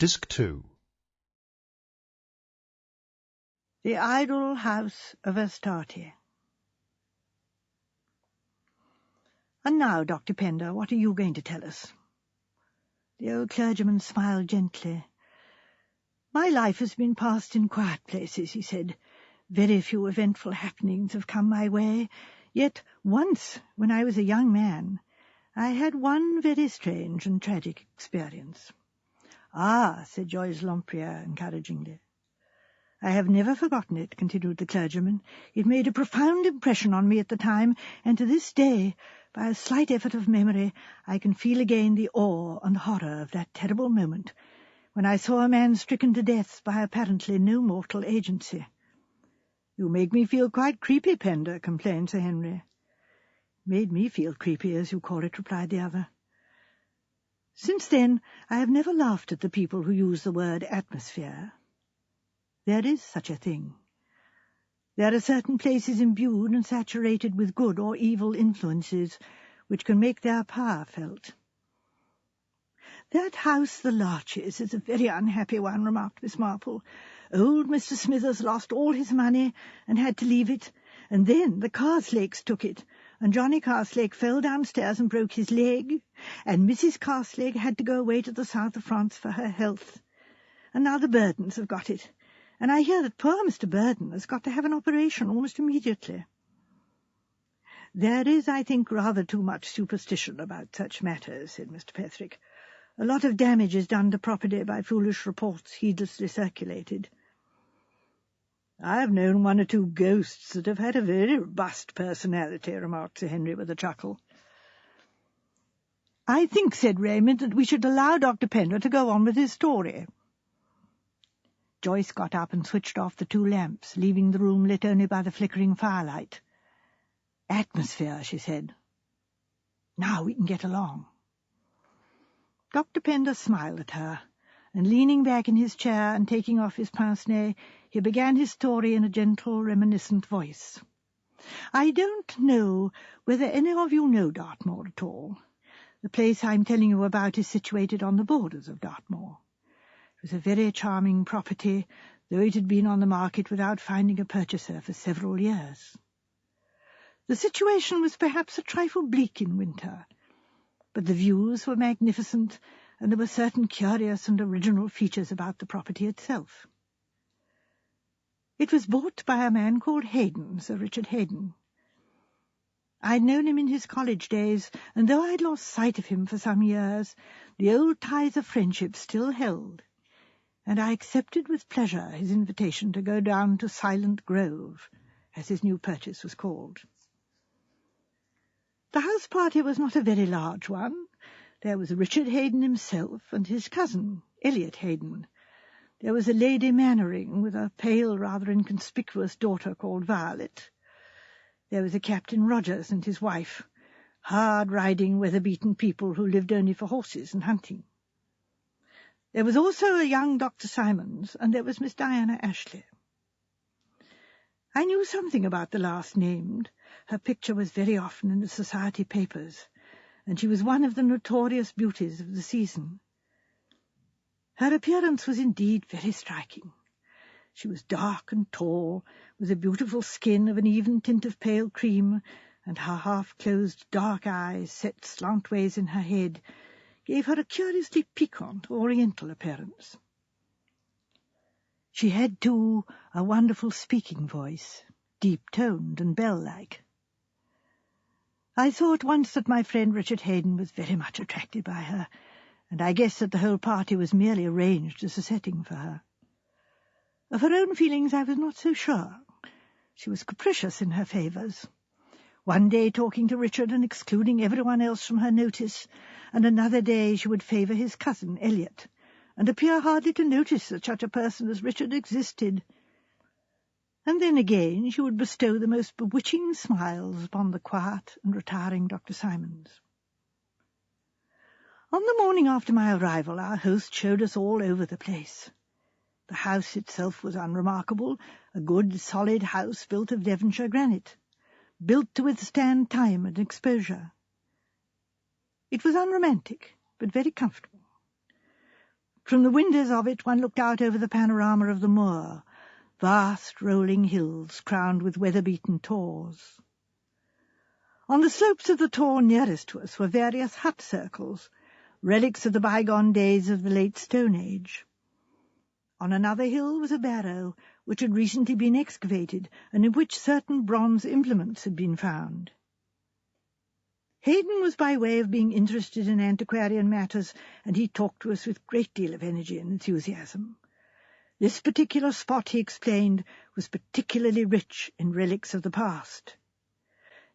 Disc 2. The Idle House of Astarte. And now, Dr. Pender, what are you going to tell us? The old clergyman smiled gently. My life has been passed in quiet places, he said. Very few eventful happenings have come my way, yet once, when I was a young man, I had one very strange and tragic experience. Ah, said Joyce Lempriere encouragingly. I have never forgotten it, continued the clergyman. It made a profound impression on me at the time, and to this day, by a slight effort of memory, I can feel again the awe and horror of that terrible moment, when I saw a man stricken to death by apparently no mortal agency. You make me feel quite creepy, Pender, complained Sir Henry. Made me feel creepy, as you call it, replied the other. Since then, I have never laughed at the people who use the word atmosphere. There is such a thing. There are certain places imbued and saturated with good or evil influences which can make their power felt. That house, the Larches, is a very unhappy one, remarked Miss Marple. Old Mr. Smithers lost all his money and had to leave it, and then the Carslakes took it, and Johnny Carslake fell downstairs and broke his leg, and Mrs. Carslake had to go away to the south of France for her health. And now the Burdens have got it, and I hear that poor Mr. Burden has got to have an operation almost immediately. There is, I think, rather too much superstition about such matters, said Mr. Petherick. A lot of damage is done to property by foolish reports heedlessly circulated. I have known one or two ghosts that have had a very robust personality, remarked Sir Henry with a chuckle. I think, said Raymond, that we should allow Dr. Pender to go on with his story. Joyce got up and switched off the two lamps, leaving the room lit only by the flickering firelight. Atmosphere, she said. Now we can get along. Dr. Pender smiled at her, and leaning back in his chair and taking off his pince-nez, he began his story in a gentle, reminiscent voice. I don't know whether any of you know Dartmoor at all. The place I'm telling you about is situated on the borders of Dartmoor. It was a very charming property, though it had been on the market without finding a purchaser for several years. The situation was perhaps a trifle bleak in winter, but the views were magnificent, and there were certain curious and original features about the property itself. It was bought by a man called Hayden, Sir Richard Hayden. I'd known him in his college days, and though I'd lost sight of him for some years, the old ties of friendship still held, and I accepted with pleasure his invitation to go down to Silent Grove, as his new purchase was called. The house party was not a very large one. There was Richard Hayden himself and his cousin, Elliot Hayden. There was a Lady Mannering with a pale, rather inconspicuous daughter called Violet. There was a Captain Rogers and his wife, hard-riding, weather-beaten people who lived only for horses and hunting. There was also a young Dr. Simons, and there was Miss Diana Ashley. I knew something about the last named. Her picture was very often in the society papers, and she was one of the notorious beauties of the season. Her appearance was indeed very striking. She was dark and tall, with a beautiful skin of an even tint of pale cream, and her half-closed dark eyes, set slantways in her head, gave her a curiously piquant, oriental appearance. She had, too, a wonderful speaking voice, deep-toned and bell-like. I saw at once that my friend Richard Hayden was very much attracted by her, and I guessed that the whole party was merely arranged as a setting for her. Of her own feelings I was not so sure. She was capricious in her favours. One day talking to Richard and excluding everyone else from her notice, and another day she would favour his cousin, Elliot, and appear hardly to notice that such a person as Richard existed. And then again she would bestow the most bewitching smiles upon the quiet and retiring Dr. Simons. On the morning after my arrival, our host showed us all over the place. The house itself was unremarkable, a good, solid house built of Devonshire granite, built to withstand time and exposure. It was unromantic, but very comfortable. From the windows of it one looked out over the panorama of the moor, vast rolling hills crowned with weather-beaten tors. On the slopes of the tor nearest to us were various hut circles, relics of the bygone days of the late Stone Age. On another hill was a barrow, which had recently been excavated, and in which certain bronze implements had been found. Haydon was by way of being interested in antiquarian matters, and he talked to us with a great deal of energy and enthusiasm. This particular spot, he explained, was particularly rich in relics of the past.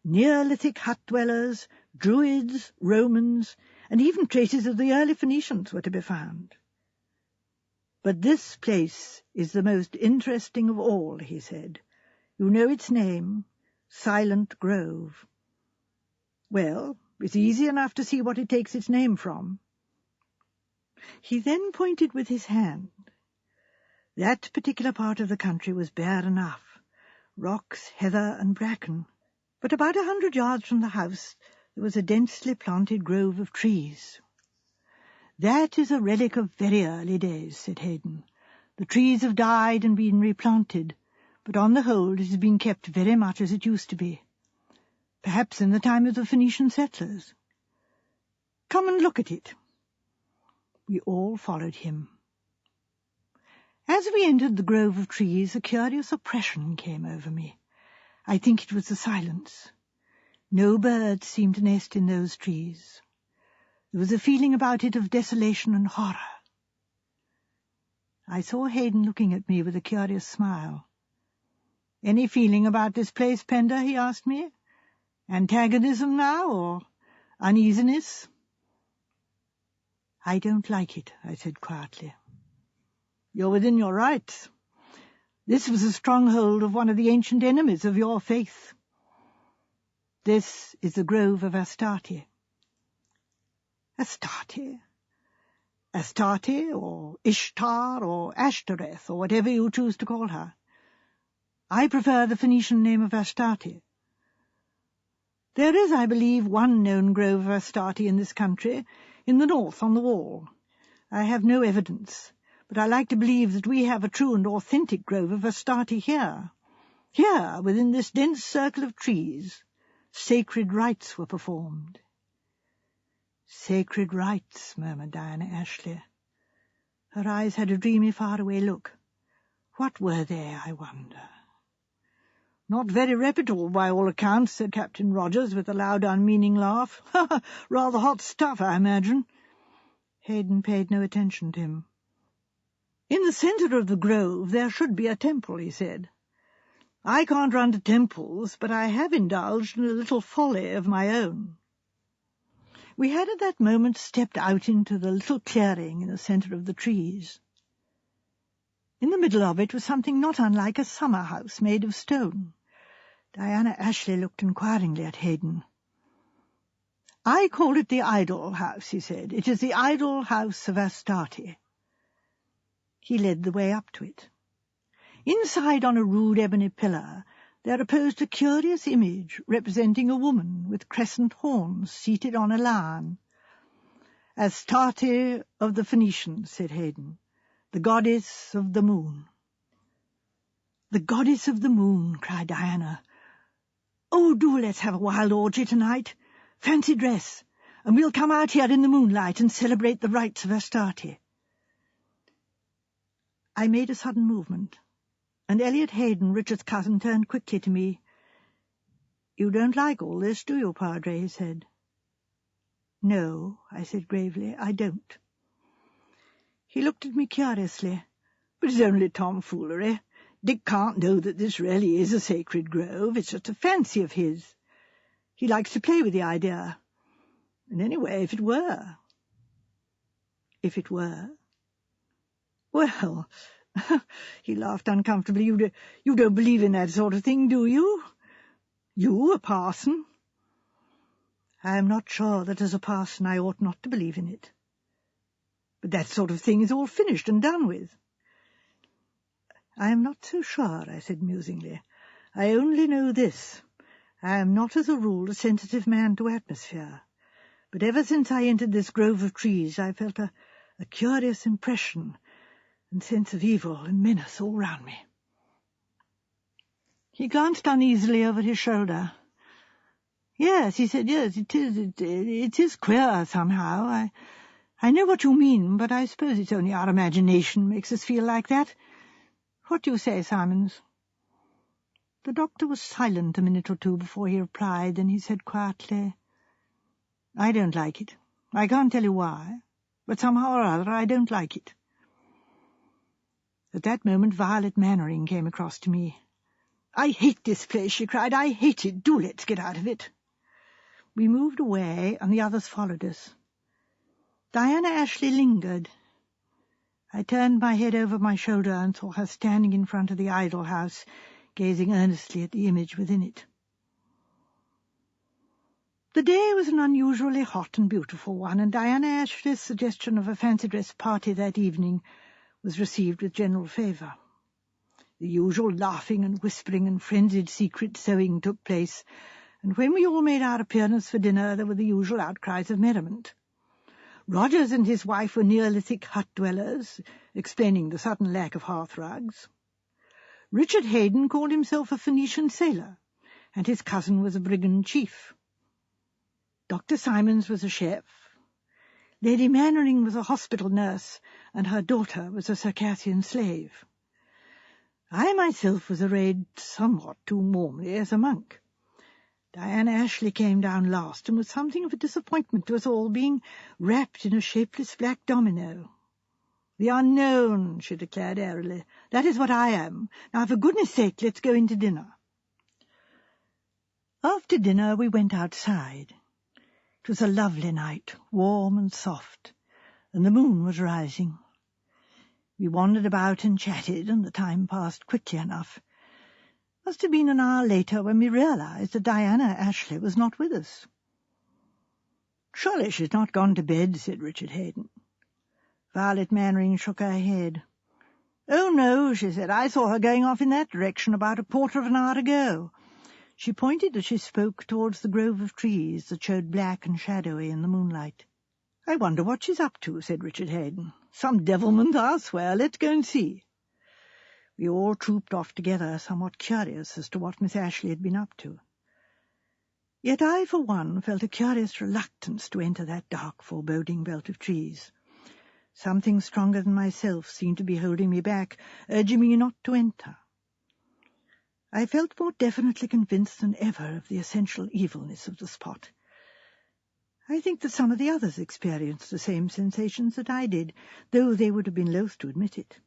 Neolithic hut-dwellers, Druids, Romans, and even traces of the early Phoenicians were to be found. "But this place is the most interesting of all," he said. "You know its name, Silent Grove. Well, it's easy enough to see what it takes its name from." He then pointed with his hand. That particular part of the country was bare enough, rocks, heather, and bracken, but about 100 yards from the house there was a densely planted grove of trees. "That is a relic of very early days," said Haydon. "The trees have died and been replanted, but on the whole it has been kept very much as it used to be. Perhaps in the time of the Phoenician settlers. Come and look at it." We all followed him. As we entered the grove of trees, a curious oppression came over me. I think it was the silence. No birds seemed to nest in those trees. There was a feeling about it of desolation and horror. I saw Haydon looking at me with a curious smile. "Any feeling about this place, Pender?" he asked me. "Antagonism now, or uneasiness?" "I don't like it," I said quietly. "You're within your rights. This was a stronghold of one of the ancient enemies of your faith. This is the grove of Astarte." "Astarte? Astarte, or Ishtar, or Ashtoreth, or whatever you choose to call her. I prefer the Phoenician name of Astarte. There is, I believe, one known grove of Astarte in this country, in the north on the wall. I have no evidence, but I like to believe that we have a true and authentic grove of Astarte here. Here, within this dense circle of trees, sacred rites were performed." "Sacred rites," murmured Diana Ashley. Her eyes had a dreamy, faraway look. What were they, I wonder? "Not very reputable by all accounts," said Captain Rogers with a loud, unmeaning laugh. "Rather hot stuff, I imagine." Haydon paid no attention to him. "In the centre of the grove there should be a temple," he said. "I can't run to temples, but I have indulged in a little folly of my own." We had at that moment stepped out into the little clearing in the centre of the trees. In the middle of it was something not unlike a summer house made of stone. Diana Ashley looked inquiringly at Haydon. "I call it the Idol House," he said. "It is the Idol House of Astarte." He led the way up to it. Inside, on a rude ebony pillar, there reposed a curious image representing a woman with crescent horns seated on a lion. "Astarte of the Phoenicians," said Haydon, "the goddess of the moon." "The goddess of the moon," cried Diana. "Oh, do let's have a wild orgy tonight. Fancy dress, and we'll come out here in the moonlight and celebrate the rites of Astarte." I made a sudden movement, and Elliot Haydon, Richard's cousin, turned quickly to me. "You don't like all this, do you, Padre?" he said. "No," I said gravely, "I don't." He looked at me curiously. "But it's only tomfoolery. Dick can't know that this really is a sacred grove. It's just a fancy of his. He likes to play with the idea. And anyway, if it were—" "If it were?" "Well," he laughed uncomfortably, you don't believe in that sort of thing, do you? You, a parson?" "I am not sure that as a parson I ought not to believe in it." "But that sort of thing is all finished and done with." "I am not so sure," I said musingly. "I only know this. I am not as a rule a sensitive man to atmosphere, but ever since I entered this grove of trees I felt a a curious impression and sense of evil and menace all round me. He glanced uneasily over his shoulder. "Yes," he said, "yes, it is queer somehow. I know what you mean, but I suppose it's only our imagination makes us feel like that. What do you say, Simons?" The doctor was silent a minute or two before he replied, then he said quietly, "I don't like it. I can't tell you why, but somehow or other I don't like it." At that moment Violet Mannering came across to me. "I hate this place," she cried. "I hate it. Do let's get out of it." We moved away, and the others followed us. Diana Ashley lingered. I turned my head over my shoulder and saw her standing in front of the idol house, gazing earnestly at the image within it. The day was an unusually hot and beautiful one, and Diana Ashley's suggestion of a fancy dress party that evening was received with general favour. The usual laughing and whispering and frenzied secret sewing took place, and when we all made our appearance for dinner there were the usual outcries of merriment. Rogers and his wife were Neolithic hut-dwellers, explaining the sudden lack of hearthrugs. Richard Haydn called himself a Phoenician sailor, and his cousin was a brigand chief. Dr. Simons was a chef. Lady Mannering was a hospital nurse, and her daughter was a Circassian slave. I myself was arrayed somewhat too warmly as a monk. Diana Ashley came down last, and was something of a disappointment to us all, being wrapped in a shapeless black domino. "The unknown," she declared airily. "That is what I am. Now, for goodness' sake, let's go into dinner." After dinner we went outside. It was a lovely night, warm and soft, and the moon was rising. We wandered about and chatted, and the time passed quickly enough. It must have been an hour later when we realized that Diana Ashley was not with us. "Surely she's not gone to bed," said Richard Haydn. Violet Mannering shook her head. "Oh, no," she said. "I saw her going off in that direction about a quarter of an hour ago." She pointed as she spoke towards the grove of trees that showed black and shadowy in the moonlight. "I wonder what she's up to," said Richard Haydn. "Some devilment, I'll swear. Let's go and see." We all trooped off together, somewhat curious as to what Miss Ashley had been up to. Yet I, for one, felt a curious reluctance to enter that dark, foreboding belt of trees. Something stronger than myself seemed to be holding me back, urging me not to enter. I felt more definitely convinced than ever of the essential evilness of the spot. I think that some of the others experienced the same sensations that I did, though they would have been loath to admit it.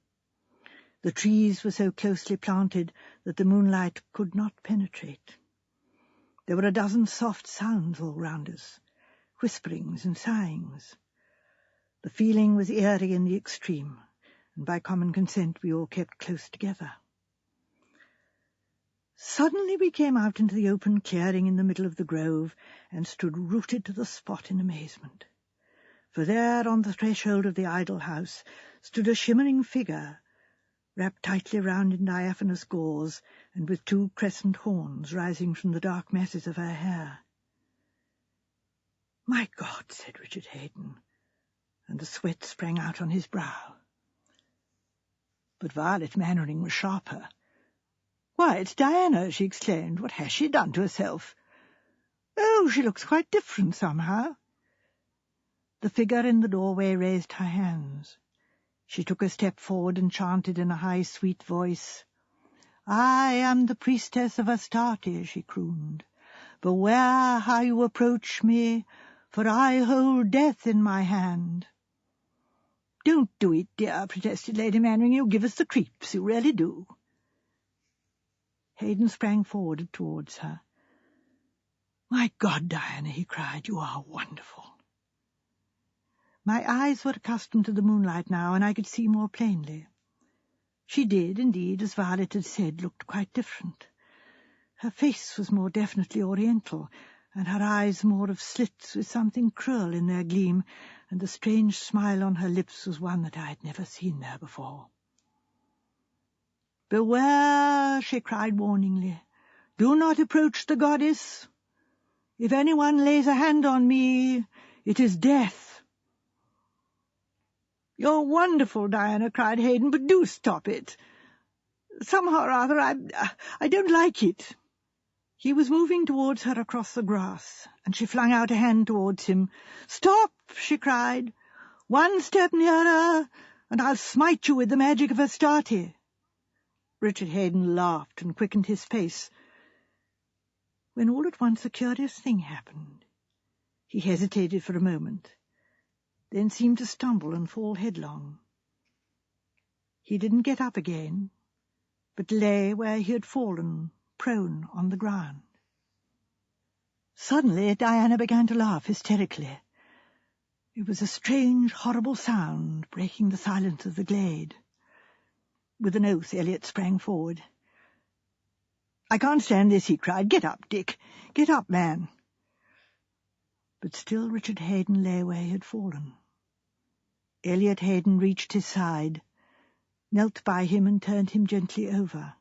The trees were so closely planted that the moonlight could not penetrate. There were a dozen soft sounds all round us, whisperings and sighings. The feeling was eerie in the extreme, and by common consent we all kept close together. Suddenly we came out into the open clearing in the middle of the grove and stood rooted to the spot in amazement. For there, on the threshold of the idol house, stood a shimmering figure, wrapped tightly round in diaphanous gauze, and with two crescent horns rising from the dark masses of her hair. "My God," said Richard Haydn, and the sweat sprang out on his brow. But Violet Mannering was sharper. "Why, it's Diana," she exclaimed. "What has she done to herself?" "Oh, she looks quite different somehow." The figure in the doorway raised her hands. She took a step forward and chanted in a high, sweet voice. "I am the priestess of Astarte," she crooned. "Beware how you approach me, for I hold death in my hand." "Don't do it, dear," protested Lady Mannering. "You give us the creeps, you really do." Haydn sprang forward towards her. "My God, Diana," he cried, "you are wonderful." My eyes were accustomed to the moonlight now, and I could see more plainly. She did, indeed, as Violet had said, looked quite different. Her face was more definitely oriental, and her eyes more of slits with something cruel in their gleam, and the strange smile on her lips was one that I had never seen there before. "Beware," she cried warningly. "Do not approach the goddess. If anyone lays a hand on me, it is death." "You're wonderful, Diana," cried Hayden, "but do stop it. Somehow or other I don't like it." He was moving towards her across the grass, and she flung out a hand towards him. "Stop!" she cried. "One step nearer, and I'll smite you with the magic of Astarte." Richard Hayden laughed and quickened his pace, when all at once a curious thing happened. He hesitated for a moment, then seemed to stumble and fall headlong. He didn't get up again, but lay where he had fallen, prone on the ground. Suddenly Diana began to laugh hysterically. It was a strange, horrible sound breaking the silence of the glade. With an oath, Elliot sprang forward. "I can't stand this," he cried. "Get up, Dick. Get up, man." But still Richard Hayden lay where he had fallen. Elliot Hayden reached his side, knelt by him and turned him gently over.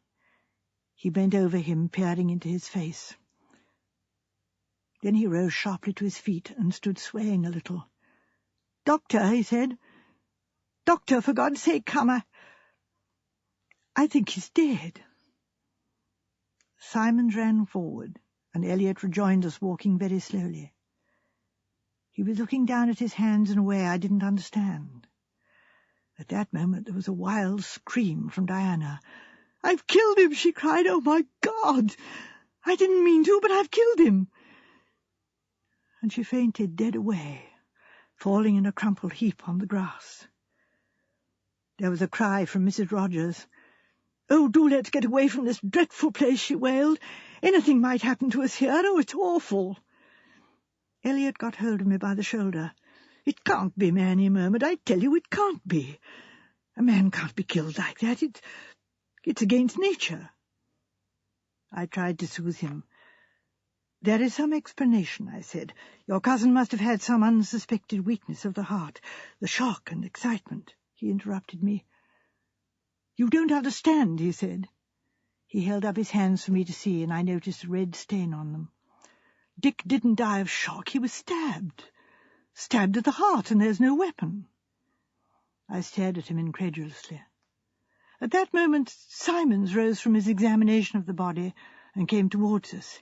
He bent over him, peering into his face. Then he rose sharply to his feet and stood swaying a little. "Doctor," he said. "Doctor, for God's sake, come. I think he's dead." Simons ran forward, and Elliot rejoined us, walking very slowly. He was looking down at his hands in a way I didn't understand. At that moment there was a wild scream from Diana. "I've killed him!" she cried. "Oh, my God! I didn't mean to, but I've killed him!" And she fainted dead away, falling in a crumpled heap on the grass. There was a cry from Mrs. Rogers. "Oh, do let's get away from this dreadful place," she wailed. "Anything might happen to us here. Oh, it's awful." Elliot got hold of me by the shoulder. "It can't be, man," he murmured. "I tell you, it can't be. A man can't be killed like that. It's against nature." I tried to soothe him. "There is some explanation," I said. "Your cousin must have had some unsuspected weakness of the heart. The shock and excitement." He interrupted me. "You don't understand," he said. He held up his hands for me to see, and I noticed a red stain on them. "Dick didn't die of shock. He was stabbed. Stabbed at the heart, and there's no weapon." I stared at him incredulously. At that moment Simons rose from his examination of the body and came towards us.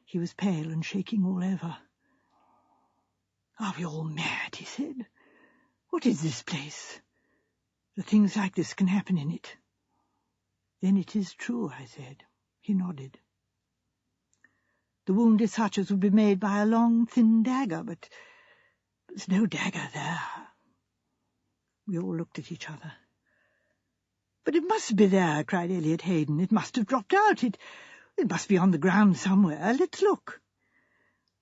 He was pale and shaking all over. "Are we all mad?" he said. "What is this place, that things like this can happen in it?" "Then it is true," I said. He nodded. "The wound is such as would be made by a long, thin dagger, but there's no dagger there." We all looked at each other. "But it must be there," cried Elliot Hayden. "It must have dropped out. It must be on the ground somewhere. Let's look."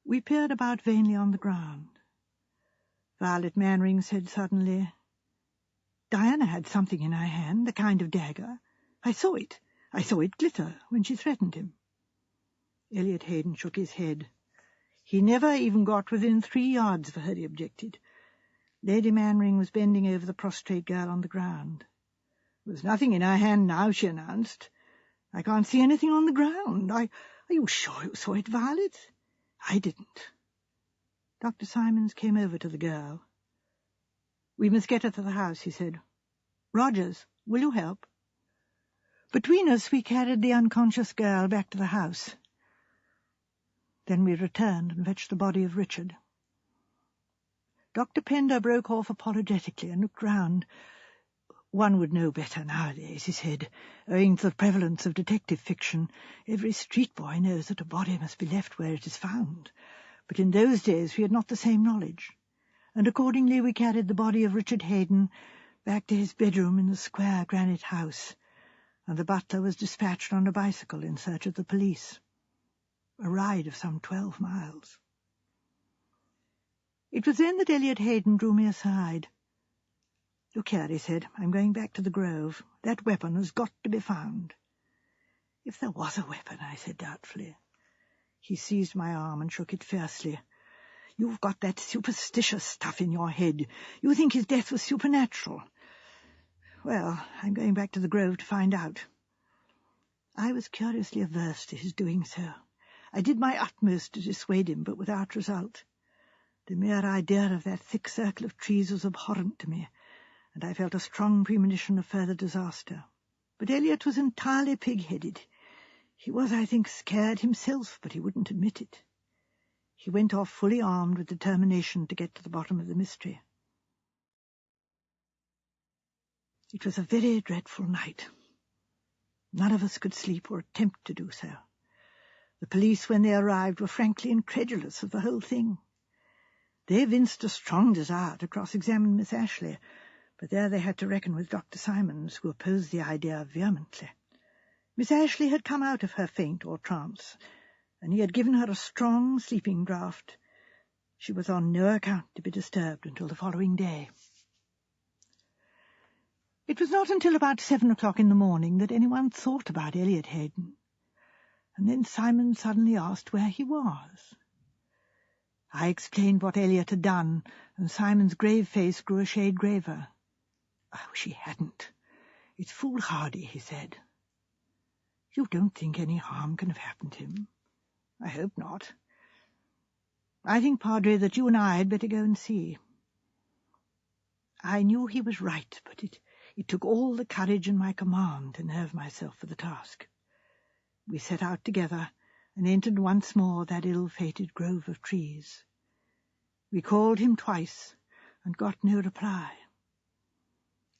We peered about vainly on the ground. Violet Mannering said suddenly, "Diana had something in her hand, the kind of dagger. I saw it. I saw it glitter when she threatened him." Elliot Hayden shook his head. "He never even got within 3 yards of her," he objected. Lady Mannering was bending over the prostrate girl on the ground. "There's nothing in her hand now," she announced. "I can't see anything on the ground. Are you sure you saw it, Violet?" "I didn't." Dr. Simons came over to the girl. "We must get her to the house," he said. "Rogers, will you help?" Between us we carried the unconscious girl back to the house. Then we returned and fetched the body of Richard. Dr. Pender broke off apologetically and looked round. "One would know better nowadays," he said. "Owing to the prevalence of detective fiction, every street boy knows that a body must be left where it is found. But in those days we had not the same knowledge, and accordingly we carried the body of Richard Hayden back to his bedroom in the square granite house, and the butler was dispatched on a bicycle in search of the police. A ride of some 12 miles. It was then that Elliot Hayden drew me aside. "Look here," he said, "I'm going back to the Grove. That weapon has got to be found." "If there was a weapon," I said doubtfully. He seized my arm and shook it fiercely. "You've got that superstitious stuff in your head. You think his death was supernatural. Well, I'm going back to the Grove to find out." I was curiously averse to his doing so. I did my utmost to dissuade him, but without result. The mere idea of that thick circle of trees was abhorrent to me, and I felt a strong premonition of further disaster. But Elliot was entirely pig-headed. He was, I think, scared himself, but he wouldn't admit it. He went off fully armed with determination to get to the bottom of the mystery. It was a very dreadful night. None of us could sleep or attempt to do so. The police, when they arrived, were frankly incredulous of the whole thing. They evinced a strong desire to cross-examine Miss Ashley, but there they had to reckon with Dr. Simons, who opposed the idea vehemently. Miss Ashley had come out of her faint or trance, and he had given her a strong sleeping draught. She was on no account to be disturbed until the following day. It was not until about 7 o'clock in the morning that anyone thought about Elliot Hayden, and then Simon suddenly asked where he was. I explained what Elliot had done, and Simon's grave face grew a shade graver. I wish he hadn't. It's foolhardy, he said. You don't think any harm can have happened to him? I hope not. I think, Padre, that you and I had better go and see. I knew he was right, but it took all the courage in my command to nerve myself for the task. We set out together and entered once more that ill-fated grove of trees. We called him twice and got no reply.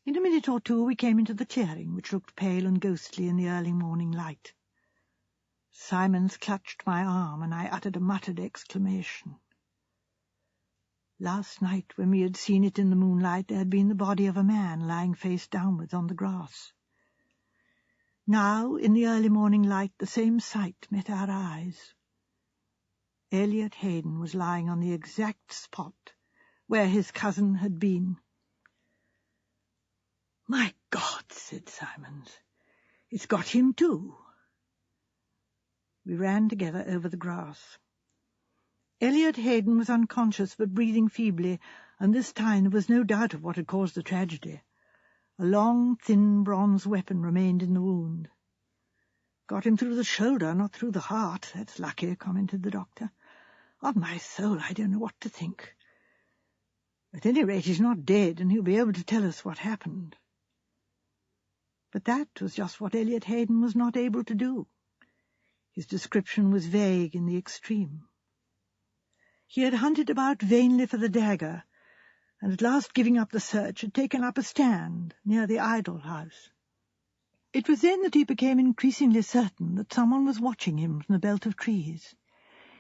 In a minute or two we came into the clearing, which looked pale and ghostly in the early morning light. Simons clutched my arm, and I uttered a muttered exclamation. Last night, when we had seen it in the moonlight, there had been the body of a man lying face downwards on the grass. Now, in the early morning light, the same sight met our eyes. Elliot Hayden was lying on the exact spot where his cousin had been. "My God," said Simons, "it's got him too." We ran together over the grass. Elliot Hayden was unconscious but breathing feebly, and this time there was no doubt of what had caused the tragedy. A long, thin bronze weapon remained in the wound. "Got him through the shoulder, not through the heart. That's lucky," commented the doctor. "On my soul, I don't know what to think. At any rate, he's not dead, and he'll be able to tell us what happened." But that was just what Elliot Hayden was not able to do. His description was vague in the extreme. He had hunted about vainly for the dagger, and at last, giving up the search, had taken up a stand near the idol house. It was then that he became increasingly certain that someone was watching him from the belt of trees.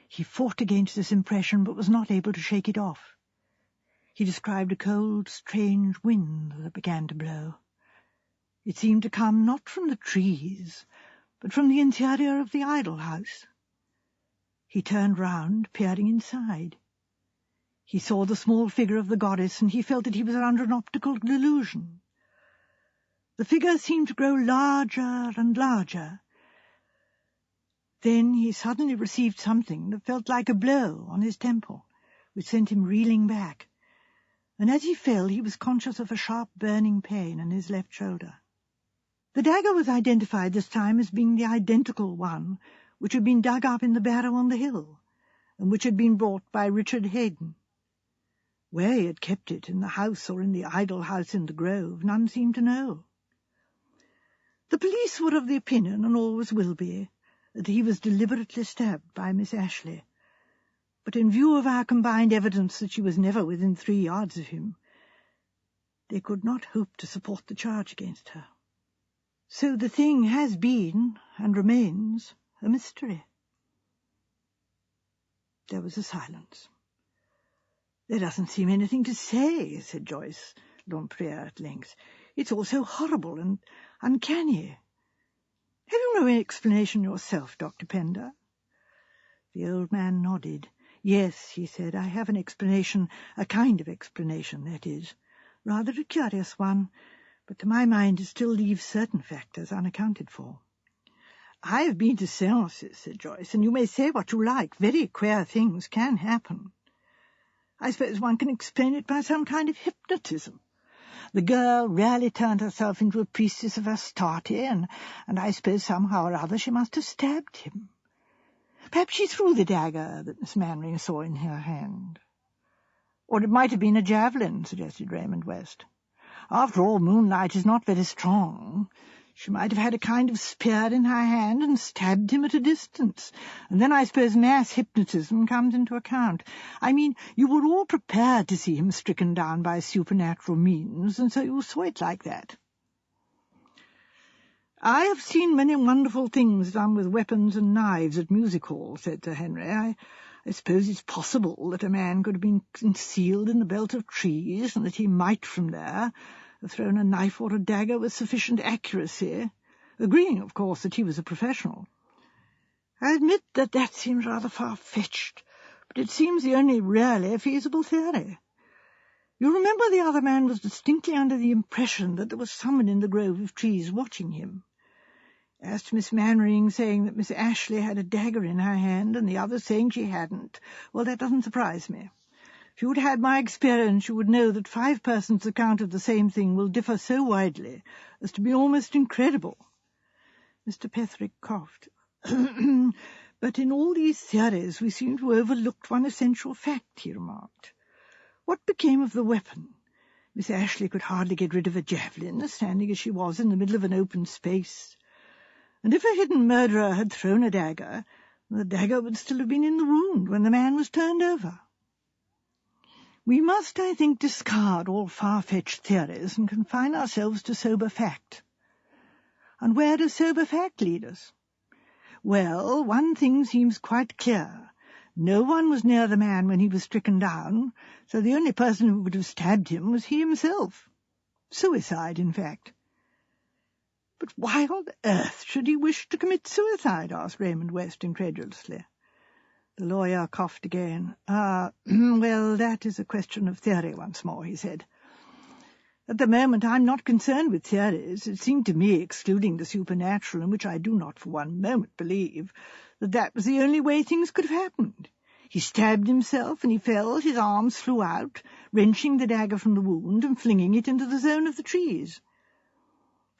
He fought against this impression, but was not able to shake it off. He described a cold, strange wind that began to blow. It seemed to come not from the trees, but from the interior of the idol house. He turned round, peering inside. He saw the small figure of the goddess, and he felt that he was under an optical delusion. The figure seemed to grow larger and larger. Then he suddenly received something that felt like a blow on his temple, which sent him reeling back, and as he fell he was conscious of a sharp burning pain in his left shoulder. The dagger was identified this time as being the identical one which had been dug up in the barrow on the hill, and which had been brought by Richard Hayden. Where he had kept it, in the house or in the idol house in the grove, none seemed to know. The police were of the opinion, and always will be, that he was deliberately stabbed by Miss Ashley, but in view of our combined evidence that she was never within 3 yards of him, they could not hope to support the charge against her. So the thing has been, and remains, a mystery. There was a silence. "There doesn't seem anything to say," said Joyce Lempriere at length. "It's all so horrible and uncanny. Have you no explanation yourself, Dr. Pender?" The old man nodded. "Yes," he said, "I have an explanation, a kind of explanation, that is. Rather a curious one, but to my mind it still leaves certain factors unaccounted for." "I have been to seances," said Joyce, "and you may say what you like. Very queer things can happen. I suppose one can explain it by some kind of hypnotism. The girl really turned herself into a priestess of Astarte, and I suppose somehow or other she must have stabbed him. Perhaps she threw the dagger that Miss Mannering saw in her hand." "Or it might have been a javelin," suggested Raymond West. After all, moonlight is not very strong. She might have had a kind of spear in her hand and stabbed him at a distance. And then I suppose mass hypnotism comes into account. I mean, you were all prepared to see him stricken down by supernatural means, and so you saw it like that. I have seen many wonderful things done with weapons and knives at music halls, said Sir Henry. I suppose it's possible that a man could have been concealed in the belt of trees, and that he might from there have thrown a knife or a dagger with sufficient accuracy, agreeing, of course, that he was a professional. I admit that seems rather far-fetched, but it seems the only really feasible theory. You remember the other man was distinctly under the impression that there was someone in the grove of trees watching him. As to Miss Mannering saying that Miss Ashley had a dagger in her hand and the other saying she hadn't, well, that doesn't surprise me. If you had had my experience, you would know that 5 persons' account of the same thing will differ so widely as to be almost incredible. Mr. Petherick coughed. But in all these theories we seem to have overlooked one essential fact, he remarked. What became of the weapon? Miss Ashley could hardly get rid of a javelin, standing as she was in the middle of an open space. And if a hidden murderer had thrown a dagger, the dagger would still have been in the wound when the man was turned over. We must, I think, discard all far-fetched theories and confine ourselves to sober fact. And where does sober fact lead us? Well, one thing seems quite clear. No one was near the man when he was stricken down, so the only person who would have stabbed him was he himself. Suicide, in fact. But why on earth should he wish to commit suicide? Asked Raymond West incredulously. The lawyer coughed again. Well, that is a question of theory once more, he said. At the moment I'm not concerned with theories. It seemed to me, excluding the supernatural, in which I do not for one moment believe, that was the only way things could have happened. He stabbed himself, and he fell, his arms flew out, wrenching the dagger from the wound and flinging it into the zone of the trees.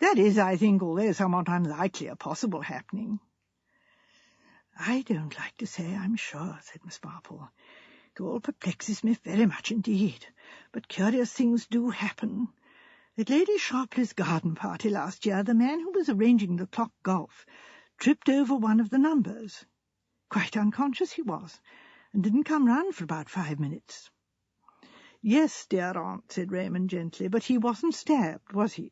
That is, I think, although somewhat unlikely, a possible happening. I don't like to say, I'm sure, said Miss Marple. It all perplexes me very much indeed, but curious things do happen. At Lady Sharpley's garden party last year, the man who was arranging the clock golf tripped over one of the numbers. Quite unconscious he was, and didn't come round for about 5 minutes. Yes, dear aunt, said Raymond gently, but he wasn't stabbed, was he?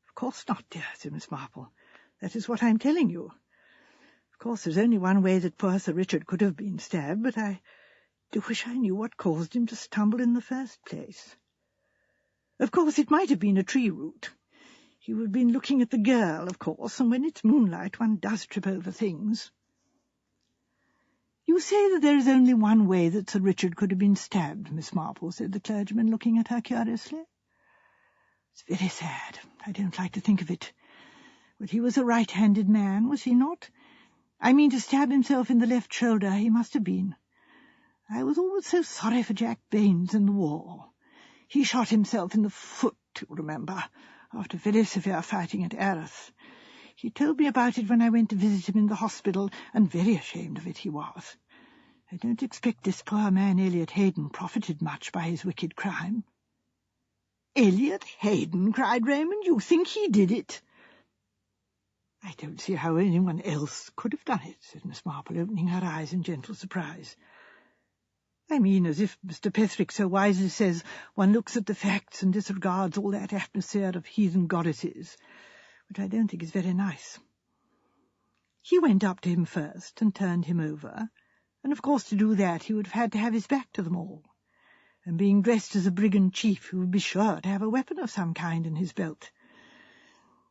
Of course not, dear, said Miss Marple. That is what I'm telling you. Of course, there's only one way that poor Sir Richard could have been stabbed, but I do wish I knew what caused him to stumble in the first place. Of course, it might have been a tree root. He would have been looking at the girl, of course, and when it's moonlight one does trip over things. You say that there is only one way that Sir Richard could have been stabbed, Miss Marple, said the clergyman, looking at her curiously. It's very sad. I don't like to think of it. But he was a right-handed man, was he not? I mean, to stab himself in the left shoulder, he must have been. I was always so sorry for Jack Baines in the war. He shot himself in the foot, you remember, after very severe fighting at Erith. He told me about it when I went to visit him in the hospital, and very ashamed of it he was. I don't expect this poor man Elliot Hayden profited much by his wicked crime. Elliot Hayden, cried Raymond. You think he did it? I don't see how anyone else could have done it, said Miss Marple, opening her eyes in gentle surprise. I mean, as if Mr. Petherick so wisely says, one looks at the facts and disregards all that atmosphere of heathen goddesses, which I don't think is very nice. He went up to him first and turned him over, and of course to do that he would have had to have his back to them all. And being dressed as a brigand chief, he would be sure to have a weapon of some kind in his belt.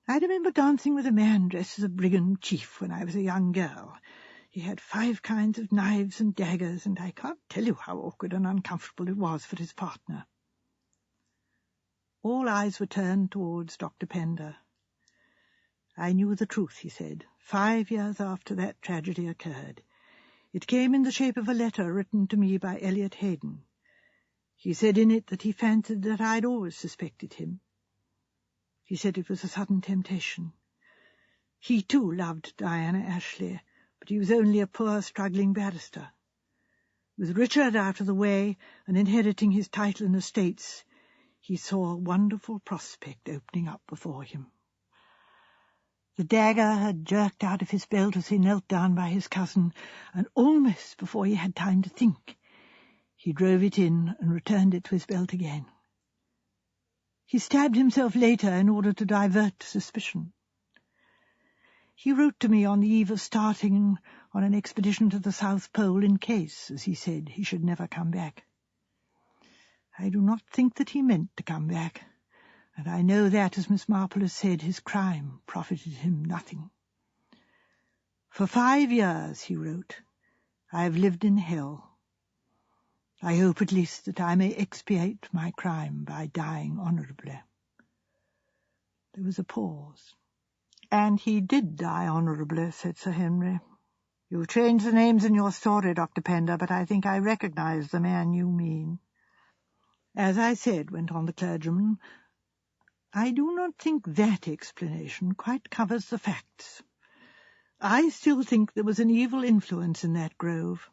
I remember dancing with a man dressed as a brigand chief when I was a young girl. He had 5 kinds of knives and daggers, and I can't tell you how awkward and uncomfortable it was for his partner. All eyes were turned towards Dr. Pender. I knew the truth, he said, 5 years after that tragedy occurred. It came in the shape of a letter written to me by Elliot Hayden. He said in it that he fancied that I'd always suspected him. He said it was a sudden temptation. He, too, loved Diana Ashley, but he was only a poor, struggling barrister. With Richard out of the way and inheriting his title and estates, he saw a wonderful prospect opening up before him. The dagger had jerked out of his belt as he knelt down by his cousin, and almost before he had time to think, he drove it in and returned it to his belt again. He stabbed himself later in order to divert suspicion. He wrote to me on the eve of starting on an expedition to the South Pole in case, as he said, he should never come back. I do not think that he meant to come back, and I know that, as Miss Marple has said, his crime profited him nothing. For 5 years, he wrote, I have lived in hell. I hope at least that I may expiate my crime by dying honourably. There was a pause. And he did die honourably, said Sir Henry. You've changed the names in your story, Dr. Pender, but I think I recognise the man you mean. As I said, went on the clergyman, I do not think that explanation quite covers the facts. I still think there was an evil influence in that grove,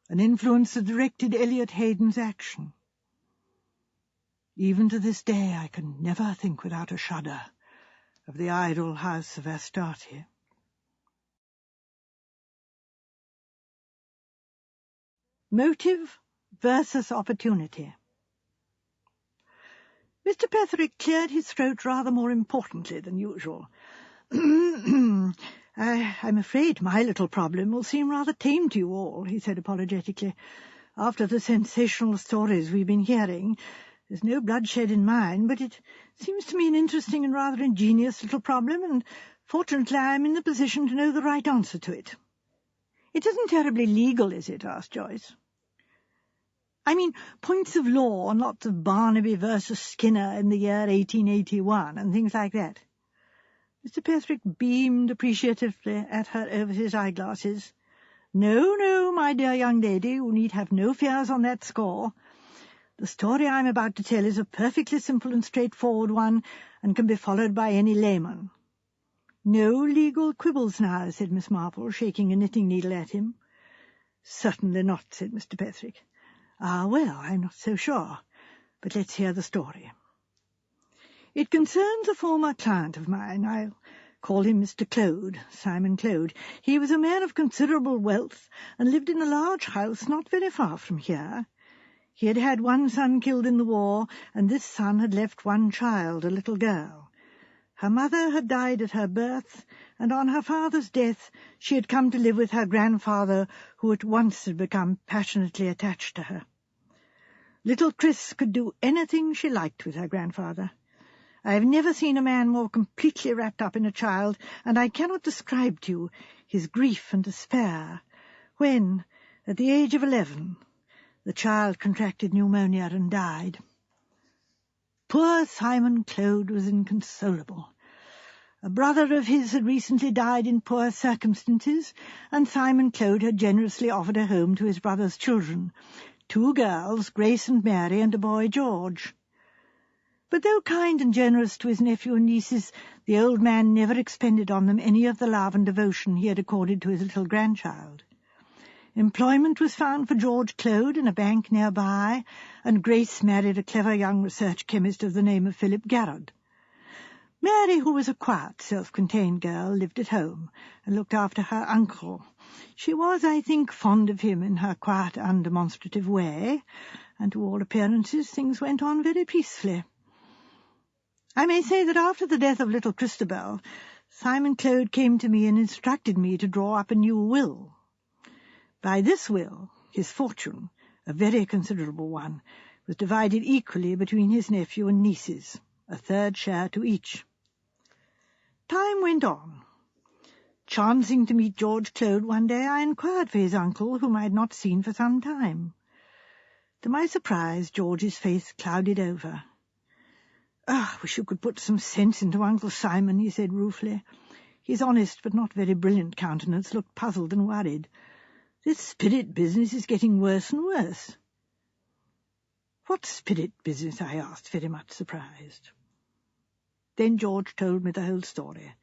an influence that directed Elliot Hayden's action. Even to this day I can never think without a shudder of the idle house of Astarte. Motive versus opportunity. Mr. Petherick cleared his throat rather more importantly than usual. I'm afraid my little problem will seem rather tame to you all, he said apologetically. After the sensational stories we've been hearing, there's no bloodshed in mine, but it seems to me an interesting and rather ingenious little problem, and fortunately I'm in the position to know the right answer to it. It isn't terribly legal, is it? Asked Joyce. I mean, points of law on lots of Barnaby versus Skinner in the year 1881 and things like that. Mr. Petherick beamed appreciatively at her over his eyeglasses. No, my dear young lady, you need have no fears on that score. The story I'm about to tell is a perfectly simple and straightforward one, and can be followed by any layman. No legal quibbles now, said Miss Marple, shaking a knitting needle at him. Certainly not, said Mr. Petherick. Ah, well, I'm not so sure, but let's hear the story. It concerns a former client of mine. I'll call him Mr. Clode, Simon Clode. He was a man of considerable wealth and lived in a large house not very far from here. He had had one son killed in the war, and this son had left one child, a little girl. Her mother had died at her birth, and on her father's death she had come to live with her grandfather, who at once had become passionately attached to her. Little Chris could do anything she liked with her grandfather. I have never seen a man more completely wrapped up in a child, and I cannot describe to you his grief and despair when, at the age of 11, the child contracted pneumonia and died. Poor Simon Clode was inconsolable. A brother of his had recently died in poor circumstances, and Simon Clode had generously offered a home to his brother's children, 2 girls, Grace and Mary, and a boy, George. But though kind and generous to his nephew and nieces, the old man never expended on them any of the love and devotion he had accorded to his little grandchild. Employment was found for George Clode in a bank nearby, and Grace married a clever young research chemist of the name of Philip Garrod. Mary, who was a quiet, self-contained girl, lived at home and looked after her uncle. She was, I think, fond of him in her quiet, undemonstrative way, and to all appearances things went on very peacefully. I may say that after the death of little Christabel, Simon Clode came to me and instructed me to draw up a new will. By this will, his fortune, a very considerable one, was divided equally between his nephew and nieces, a 3rd share to each. Time went on. Chancing to meet George Clode one day, I inquired for his uncle, whom I had not seen for some time. To my surprise, George's face clouded over. I wish you could put some sense into Uncle Simon, he said ruefully. His honest but not very brilliant countenance looked puzzled and worried. This spirit business is getting worse and worse. What spirit business? I asked, very much surprised. Then George told me the whole story,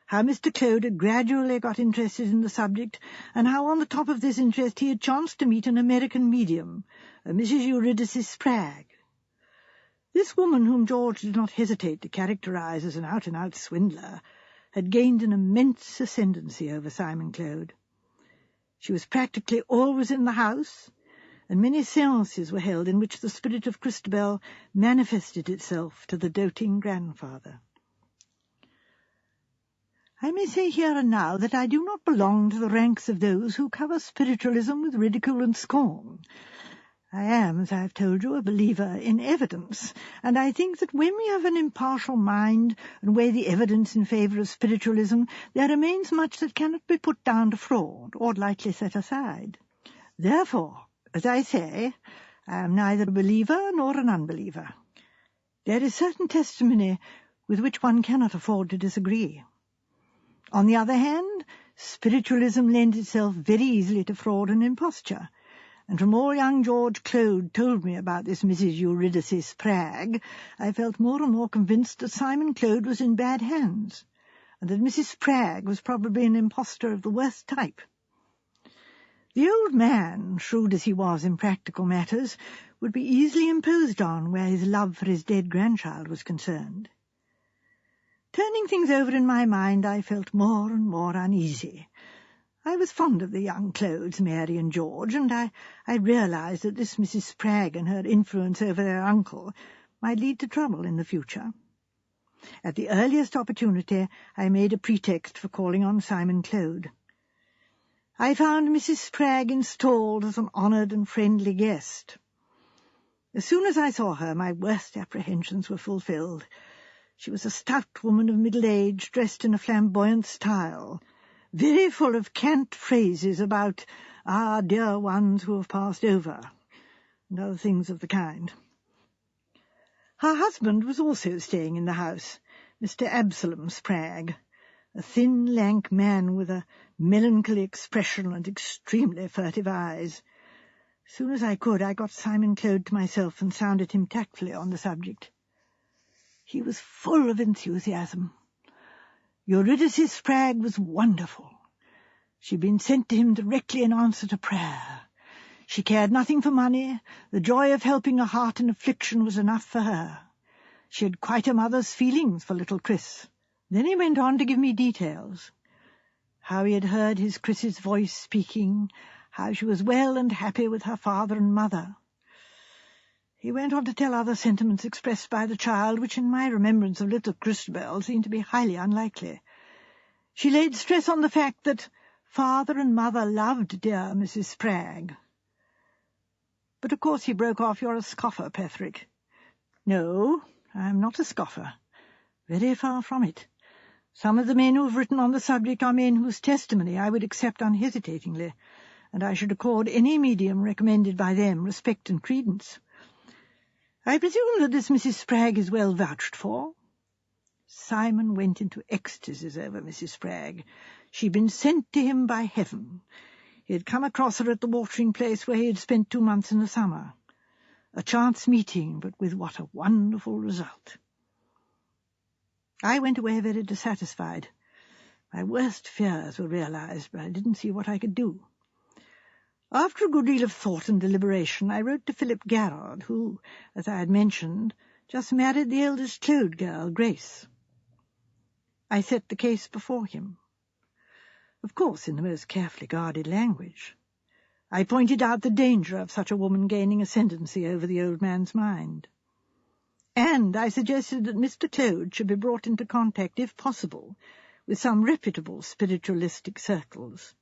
how Mr. Clode had gradually got interested in the subject, and how on the top of this interest he had chanced to meet an American medium, a Mrs. Eurydice Spragg. This woman, whom George did not hesitate to characterize as an out-and-out swindler, had gained an immense ascendancy over Simon Clode. She was practically always in the house, and many séances were held in which the spirit of Christabel manifested itself to the doting grandfather. I may say here and now that I do not belong to the ranks of those who cover spiritualism with ridicule and scorn. I am, as I have told you, a believer in evidence, and I think that when we have an impartial mind and weigh the evidence in favour of spiritualism, there remains much that cannot be put down to fraud or lightly set aside. Therefore, as I say, I am neither a believer nor an unbeliever. There is certain testimony with which one cannot afford to disagree. On the other hand, spiritualism lends itself very easily to fraud and imposture, and from all young George Clode told me about this Mrs. Eurydice Spragg, I felt more and more convinced that Simon Clode was in bad hands, and that Mrs. Spragg was probably an impostor of the worst type. The old man, shrewd as he was in practical matters, would be easily imposed on where his love for his dead grandchild was concerned. Turning things over in my mind, I felt more and more uneasy. I was fond of the young Clodes, Mary and George, and I realized that this Mrs. Spragg and her influence over their uncle might lead to trouble in the future. At the earliest opportunity, I made a pretext for calling on Simon Clode. I found Mrs. Spragg installed as an honoured and friendly guest. As soon as I saw her, my worst apprehensions were fulfilled. She was a stout woman of middle age, dressed in a flamboyant style, very full of cant phrases about our dear ones who have passed over, and other things of the kind. Her husband was also staying in the house, Mr. Absalom Spragg, a thin, lank man with a melancholy expression and extremely furtive eyes. As soon as I could, I got Simon Clode to myself and sounded him tactfully on the subject. He was full of enthusiasm. Eurydice Spragg was wonderful. She had been sent to him directly in answer to prayer. She cared nothing for money. The joy of helping a heart in affliction was enough for her. She had quite a mother's feelings for little Chris. Then he went on to give me details. How he had heard his Chris's voice speaking, how she was well and happy with her father and mother. He went on to tell other sentiments expressed by the child, which in my remembrance of little Christabel seemed to be highly unlikely. She laid stress on the fact that father and mother loved dear Mrs. Spragg. But of course he broke off. "You're a scoffer, Petherick." "No, I'm not a scoffer. Very far from it. Some of the men who have written on the subject are men whose testimony I would accept unhesitatingly, and I should accord any medium recommended by them respect and credence. I presume that this Mrs. Spragg is well vouched for?" Simon went into ecstasies over Mrs. Spragg. She'd been sent to him by heaven. He had come across her at the watering place where he had spent 2 months in the summer. A chance meeting, but with what a wonderful result. I went away very dissatisfied. My worst fears were realized, but I didn't see what I could do. After a good deal of thought and deliberation, I wrote to Philip Garrard, who, as I had mentioned, just married the eldest Clode girl, Grace. I set the case before him, of course in the most carefully guarded language. I pointed out the danger of such a woman gaining ascendancy over the old man's mind. And I suggested that Mr. Clode should be brought into contact, if possible, with some reputable spiritualistic circles.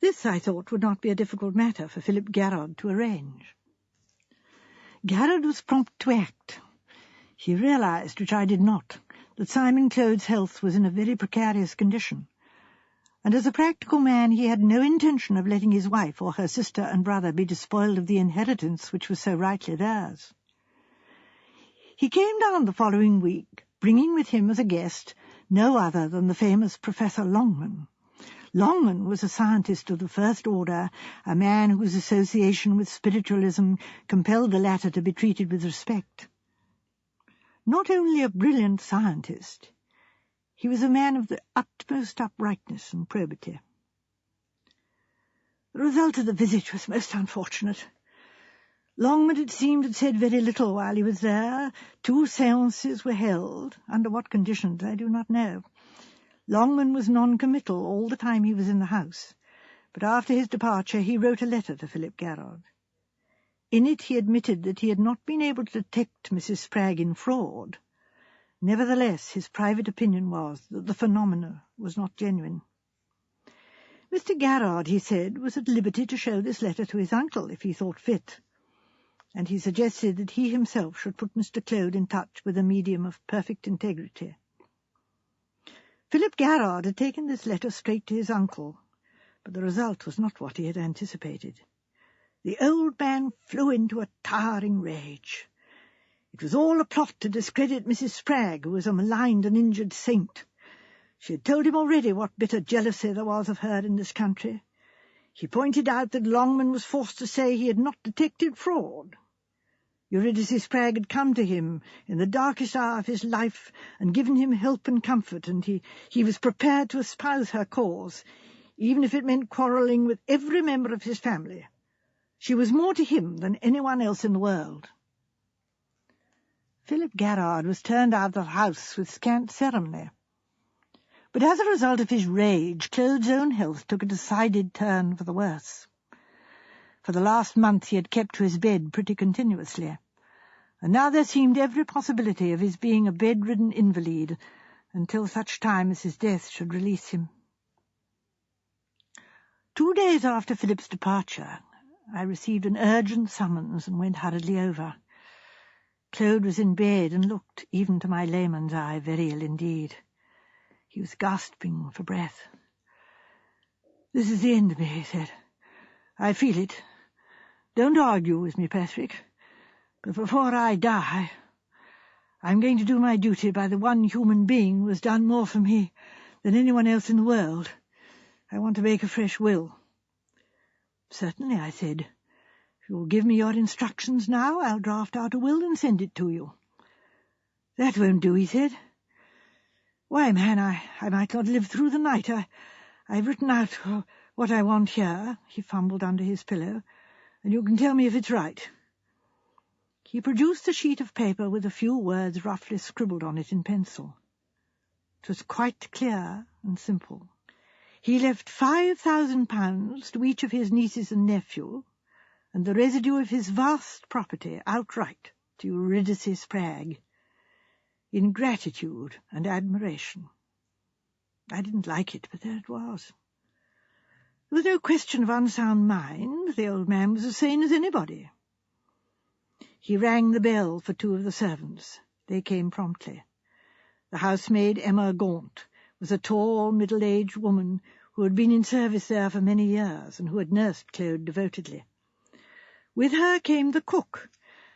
This, I thought, would not be a difficult matter for Philip Garrard to arrange. Garrard was prompt to act. He realized, which I did not, that Simon Clode's health was in a very precarious condition, and as a practical man he had no intention of letting his wife or her sister and brother be despoiled of the inheritance which was so rightly theirs. He came down the following week, bringing with him as a guest no other than the famous Professor Longman. Longman was a scientist of the first order, a man whose association with spiritualism compelled the latter to be treated with respect. Not only a brilliant scientist, he was a man of the utmost uprightness and probity. The result of the visit was most unfortunate. Longman, it seemed, had said very little while he was there. 2 séances were held. Under what conditions, I do not know. Longman was non-committal all the time he was in the house, but after his departure he wrote a letter to Philip Garrard. In it he admitted that he had not been able to detect Mrs. Spragg in fraud. Nevertheless, his private opinion was that the phenomena was not genuine. Mr. Garrard, he said, was at liberty to show this letter to his uncle if he thought fit, and he suggested that he himself should put Mr. Claude in touch with a medium of perfect integrity. Philip Garrard had taken this letter straight to his uncle, but the result was not what he had anticipated. The old man flew into a towering rage. It was all a plot to discredit Mrs. Spragg, who was a maligned and injured saint. She had told him already what bitter jealousy there was of her in this country. He pointed out that Longman was forced to say he had not detected fraud. Eurydice Spragg had come to him in the darkest hour of his life and given him help and comfort, and he was prepared to espouse her cause, even if it meant quarrelling with every member of his family. She was more to him than anyone else in the world. Philip Garrard was turned out of the house with scant ceremony. But as a result of his rage, Claude's own health took a decided turn for the worse. For the last month he had kept to his bed pretty continuously, and now there seemed every possibility of his being a bedridden invalid until such time as his death should release him. 2 days after Philip's departure, I received an urgent summons and went hurriedly over. Claude was in bed and looked, even to my layman's eye, very ill indeed. He was gasping for breath. "This is the end of me," he said. "I feel it. Don't argue with me, Patrick. But before I die, I'm going to do my duty by the one human being who has done more for me than anyone else in the world. I want to make a fresh will." "Certainly," I said. "If you'll give me your instructions now, I'll draft out a will and send it to you." "That won't do," he said. "Why, man, I might not live through the night. I've written out what I want here." He fumbled under his pillow. "And you can tell me if it's right." He produced a sheet of paper with a few words roughly scribbled on it in pencil. It was quite clear and simple. He left £5,000 to each of his nieces and nephew, and the residue of his vast property outright to Eurydice Spragg, in gratitude and admiration. I didn't like it, but there it was. There was no question of unsound mind. The old man was as sane as anybody. He rang the bell for 2 of the servants. They came promptly. The housemaid, Emma Gaunt, was a tall, middle-aged woman who had been in service there for many years and who had nursed Claude devotedly. With her came the cook,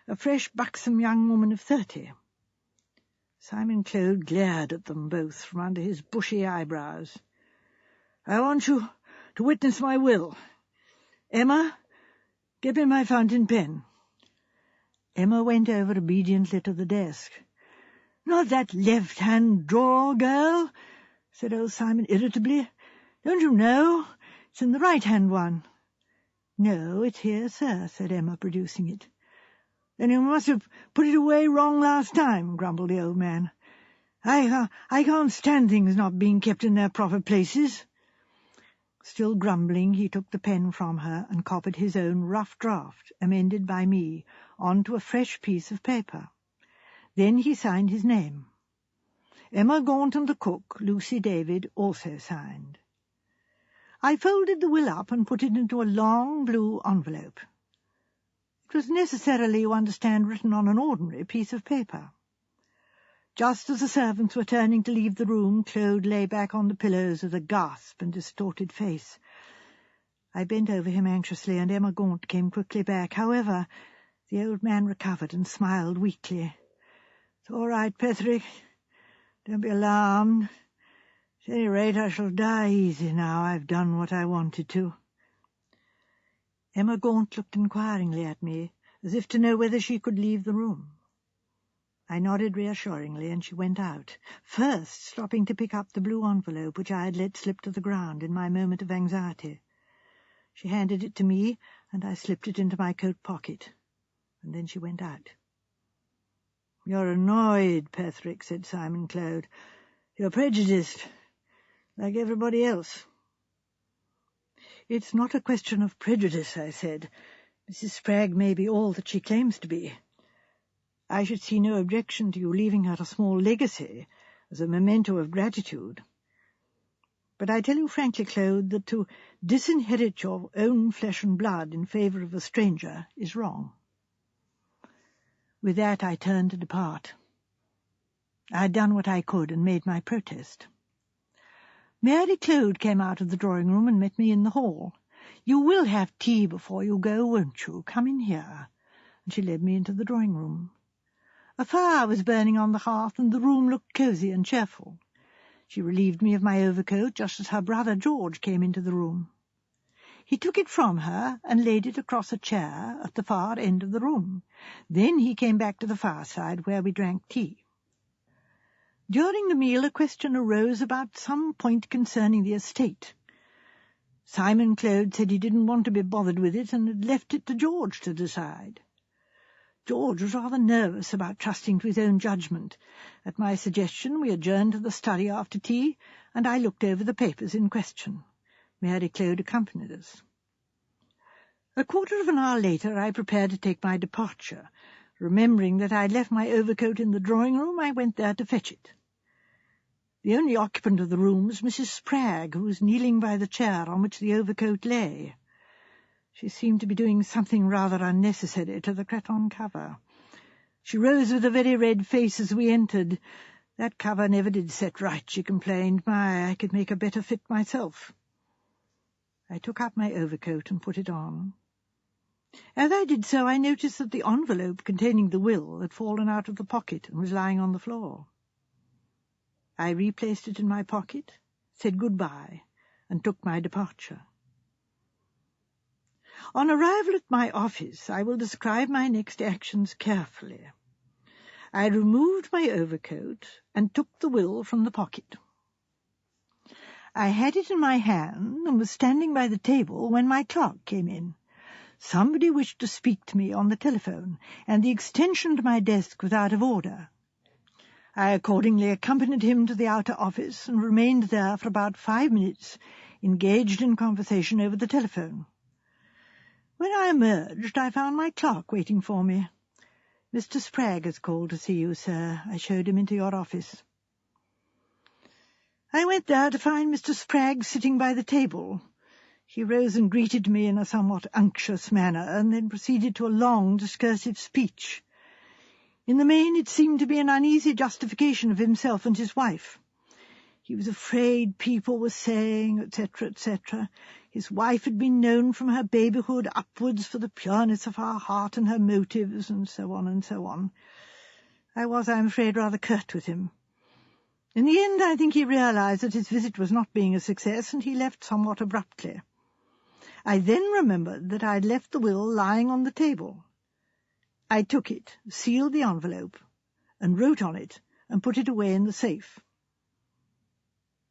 a fresh, buxom young woman of 30. Simon Claude glared at them both from under his bushy eyebrows. "I want you to witness my will. Emma, get me my fountain pen." Emma went over obediently to the desk. "Not that left-hand drawer, girl," said old Simon irritably. "Don't you know? It's in the right-hand one." "No, it's here, sir," said Emma, producing it. "Then you must have put it away wrong last time," grumbled the old man. I can't stand things not being kept in their proper places." Still grumbling, he took the pen from her and copied his own rough draft, amended by me, onto a fresh piece of paper. Then he signed his name. Emma Gaunt and the cook, Lucy David, also signed. I folded the will up and put it into a long blue envelope. It was necessarily, you understand, written on an ordinary piece of paper. Just as the servants were turning to leave the room, Claude lay back on the pillows with a gasp and distorted face. I bent over him anxiously, and Emma Gaunt came quickly back. However, the old man recovered and smiled weakly. "It's all right, Patrick. Don't be alarmed. At any rate, I shall die easy now I've done what I wanted to." Emma Gaunt looked inquiringly at me, as if to know whether she could leave the room. I nodded reassuringly, and she went out, first stopping to pick up the blue envelope which I had let slip to the ground in my moment of anxiety. She handed it to me, and I slipped it into my coat pocket. and then she went out. "You're annoyed, Petherick," said Simon Clode. "You're prejudiced, like everybody else." "It's not a question of prejudice," I said. "Mrs. Spragg may be all that she claims to be. I should see no objection to you leaving her a small legacy as a memento of gratitude. But I tell you frankly, Clode, that to disinherit your own flesh and blood in favour of a stranger is wrong." With that I turned to depart. I had done what I could and made my protest. Mary Clode came out of the drawing-room and met me in the hall. "You will have tea before you go, won't you? Come in here." And she led me into the drawing-room. A fire was burning on the hearth, and the room looked cosy and cheerful. She relieved me of my overcoat just as her brother George came into the room. He took it from her and laid it across a chair at the far end of the room. Then he came back to the fireside, where we drank tea. During the meal a question arose about some point concerning the estate. Simon Clode said he didn't want to be bothered with it and had left it to George to decide. George was rather nervous about trusting to his own judgment. At my suggestion we adjourned to the study after tea, and I looked over the papers in question. Mary Clode accompanied us. A quarter of an hour later I prepared to take my departure. Remembering that I had left my overcoat in the drawing-room, I went there to fetch it. The only occupant of the room was Mrs. Spragg, who was kneeling by the chair on which the overcoat lay. She seemed to be doing something rather unnecessary to the cretonne cover. She rose with a very red face as we entered. "That cover never did set right," she complained. "My, I could make a better fit myself." I took up my overcoat and put it on. As I did so, I noticed that the envelope containing the will had fallen out of the pocket and was lying on the floor. I replaced it in my pocket, said good-bye, and took my departure. On arrival at my office, I will describe my next actions carefully. I removed my overcoat and took the will from the pocket. I had it in my hand and was standing by the table when my clerk came in. Somebody wished to speak to me on the telephone, and the extension to my desk was out of order. I accordingly accompanied him to the outer office and remained there for about 5 minutes, engaged in conversation over the telephone. When I emerged, I found my clerk waiting for me. "Mr. Spragg has called to see you, sir. I showed him into your office." I went there to find Mr. Spragg sitting by the table. He rose and greeted me in a somewhat unctuous manner, and then proceeded to a long discursive speech. In the main it seemed to be an uneasy justification of himself and his wife. He was afraid people were saying, etc., etc. His wife had been known from her babyhood upwards for the pureness of her heart and her motives, and so on and so on. I was, I'm afraid, rather curt with him. In the end, I think he realized that his visit was not being a success, and he left somewhat abruptly. I then remembered that I had left the will lying on the table. I took it, sealed the envelope, and wrote on it, and put it away in the safe.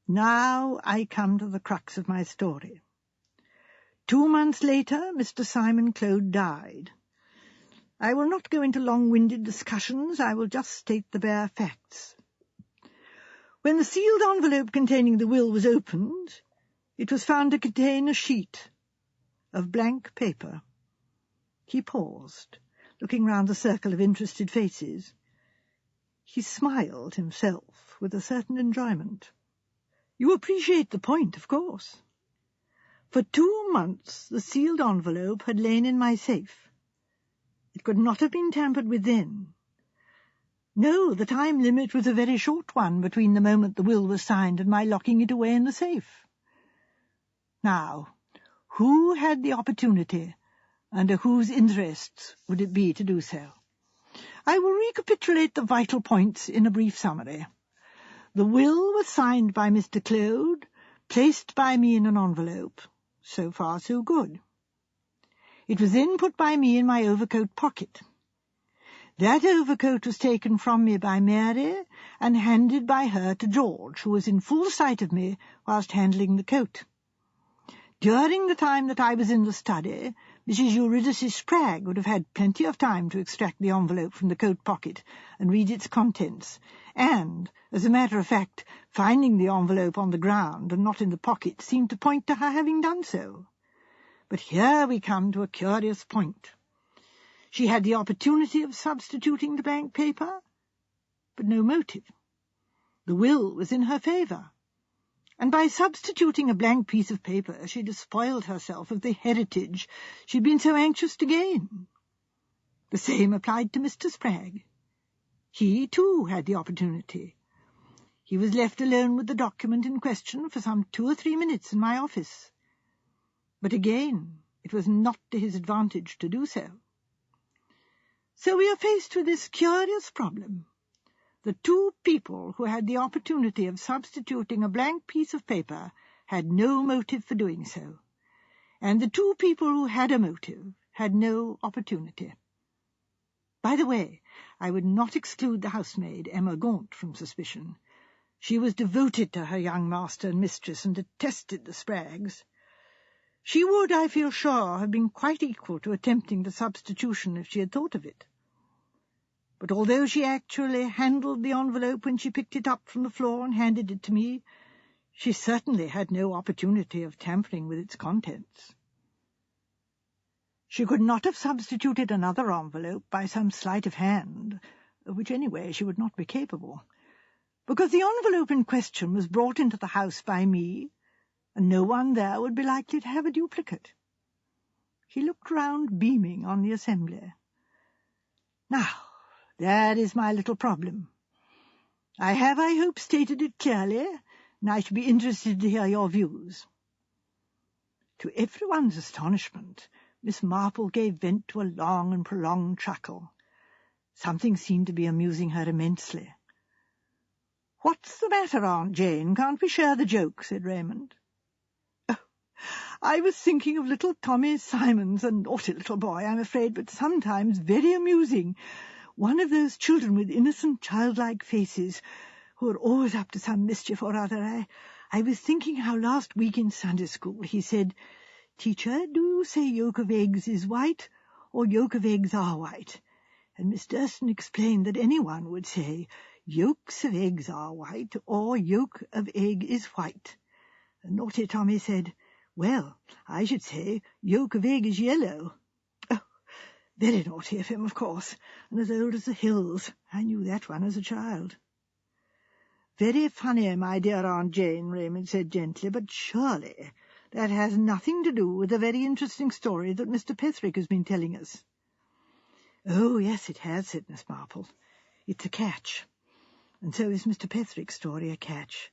Now I come to the crux of my story. 2 months later, Mr. Simon Clode died. I will not go into long-winded discussions. I will just state the bare facts. When the sealed envelope containing the will was opened, it was found to contain a sheet of blank paper. He paused, looking round the circle of interested faces. He smiled himself with a certain enjoyment. "You appreciate the point, of course. For 2 months the sealed envelope had lain in my safe. It could not have been tampered with then. No, the time limit was a very short one between the moment the will was signed and my locking it away in the safe. Now, who had the opportunity, under whose interests would it be to do so? I will recapitulate the vital points in a brief summary. The will was signed by Mr. Clode, placed by me in an envelope. So far, so good. It was then put by me in my overcoat pocket. That overcoat was taken from me by Mary and handed by her to George, who was in full sight of me whilst handling the coat. During the time that I was in the study, Mrs. Eurydice Spragg would have had plenty of time to extract the envelope from the coat pocket and read its contents, and, as a matter of fact, finding the envelope on the ground and not in the pocket seemed to point to her having done so. But here we come to a curious point. She had the opportunity of substituting the blank paper, but no motive. The will was in her favour, and by substituting a blank piece of paper she despoiled herself of the heritage she'd been so anxious to gain. The same applied to Mr. Spragg. He, too, had the opportunity. He was left alone with the document in question for some 2 or 3 minutes in my office. But again, it was not to his advantage to do so. So we are faced with this curious problem. The 2 people who had the opportunity of substituting a blank piece of paper had no motive for doing so, and the 2 people who had a motive had no opportunity. By the way, I would not exclude the housemaid, Emma Gaunt, from suspicion. She was devoted to her young master and mistress and detested the Spraggs. She would, I feel sure, have been quite equal to attempting the substitution if she had thought of it. But although she actually handled the envelope when she picked it up from the floor and handed it to me, she certainly had no opportunity of tampering with its contents. She could not have substituted another envelope by some sleight of hand, of which anyway she would not be capable, because the envelope in question was brought into the house by me, and no one there would be likely to have a duplicate. He looked round, beaming on the assembly. Now, that is my little problem. I have, I hope, stated it clearly, and I should be interested to hear your views. To everyone's astonishment, Miss Marple gave vent to a long and prolonged chuckle. Something seemed to be amusing her immensely. "What's the matter, Aunt Jane? Can't we share the joke?" said Raymond. "Oh, I was thinking of little Tommy Simons, a naughty little boy, I'm afraid, but sometimes very amusing. One of those children with innocent, childlike faces, who are always up to some mischief or other. I was thinking how last week in Sunday school he said, 'Teacher, do you say yolk of eggs is white, or yolk of eggs are white?' And Miss Durston explained that anyone would say, 'Yolks of eggs are white, or yolk of egg is white.' And naughty Tommy said, 'Well, I should say yolk of egg is yellow.' Oh, very naughty of him, of course, and as old as the hills. I knew that one as a child." "Very funny, my dear Aunt Jane," Raymond said gently, "but surely that has nothing to do with the very interesting story that Mr. Petherick has been telling us." "Oh, yes, it has," said Miss Marple. "It's a catch. And so is Mr. Petherick's story a catch.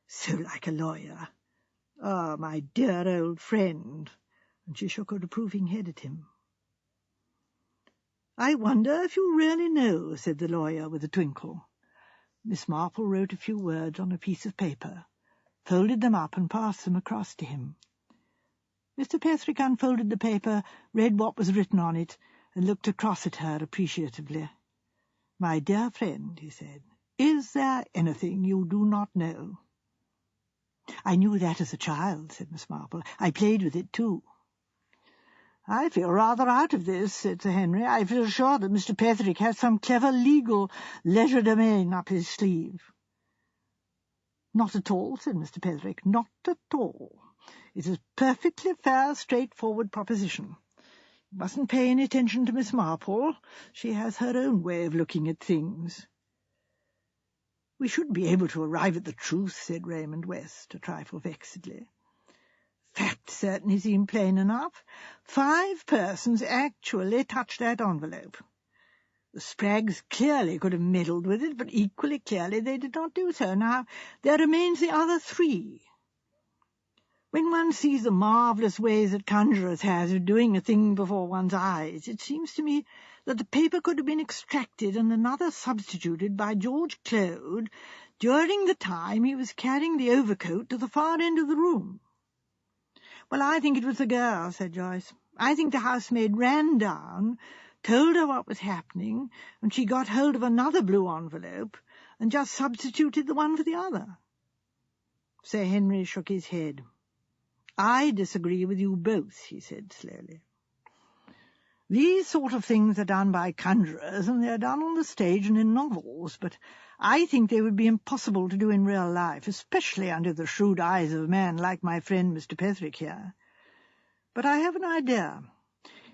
So like a lawyer. Ah, my dear old friend." And she shook her approving head at him. "I wonder if you really know," said the lawyer with a twinkle. Miss Marple wrote a few words on a piece of paper, folded them up and passed them across to him. Mr. Petherick unfolded the paper, read what was written on it, and looked across at her appreciatively. "My dear friend," he said, "is there anything you do not know?" "I knew that as a child," said Miss Marple. "I played with it too." "I feel rather out of this," said Sir Henry. "I feel sure that Mr. Petherick has some clever legal legerdemain up his sleeve." "Not at all," said Mr. Petherick. "Not at all. It is a perfectly fair, straightforward proposition. You mustn't pay any attention to Miss Marple. She has her own way of looking at things." "We should be able to arrive at the truth," said Raymond West, a trifle vexedly. "Facts certainly seem plain enough. 5 persons actually touched that envelope. The Spraggs clearly could have meddled with it, but equally clearly they did not do so. Now, there remains the other 3. When one sees the marvellous ways that conjurers have of doing a thing before one's eyes, it seems to me that the paper could have been extracted and another substituted by George Clode during the time he was carrying the overcoat to the far end of the room." "Well, I think it was the girl," said Joyce. "I think the housemaid ran down, told her what was happening, and she got hold of another blue envelope and just substituted the one for the other." Sir Henry shook his head. "I disagree with you both," he said slowly. These sort of things are done by conjurers, and they're done on the stage and in novels, but I think they would be impossible to do in real life, especially under the shrewd eyes of a man like my friend Mr. Petherick here. But I have an idea.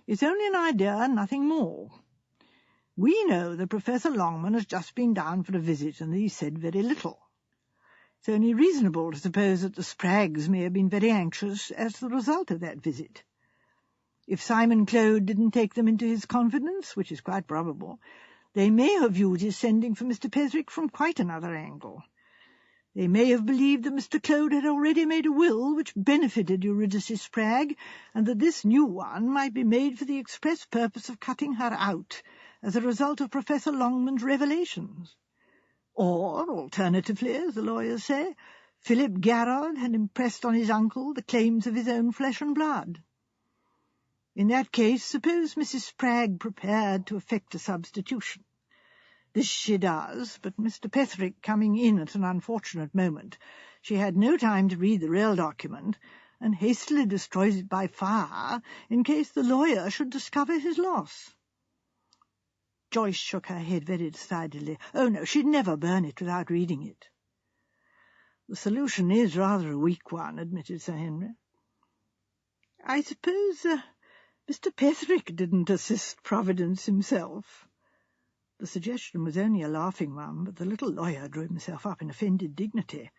It's only an idea and nothing more. We know that Professor Longman has just been down for a visit, and he said very little. It's only reasonable to suppose that the Spraggs may have been very anxious as the result of that visit. If Simon Clode didn't take them into his confidence, which is quite probable, they may have viewed his sending for Mr. Petherick from quite another angle. They may have believed that Mr. Clode had already made a will which benefited Eurydice Spragg, and that this new one might be made for the express purpose of cutting her out as a result of Professor Longman's revelations. Or, alternatively, as the lawyers say, Philip Garrard had impressed on his uncle the claims of his own flesh and blood. In that case, suppose Mrs. Spragg prepared to effect a substitution. This she does, but Mr. Petherick coming in at an unfortunate moment, she had no time to read the real document, and hastily destroys it by fire in case the lawyer should discover his loss. Joyce shook her head very decidedly. Oh, no, she'd never burn it without reading it. The solution is rather a weak one, admitted Sir Henry. I suppose Mr. Petherick didn't assist Providence himself. The suggestion was only a laughing one, but the little lawyer drew himself up in offended dignity.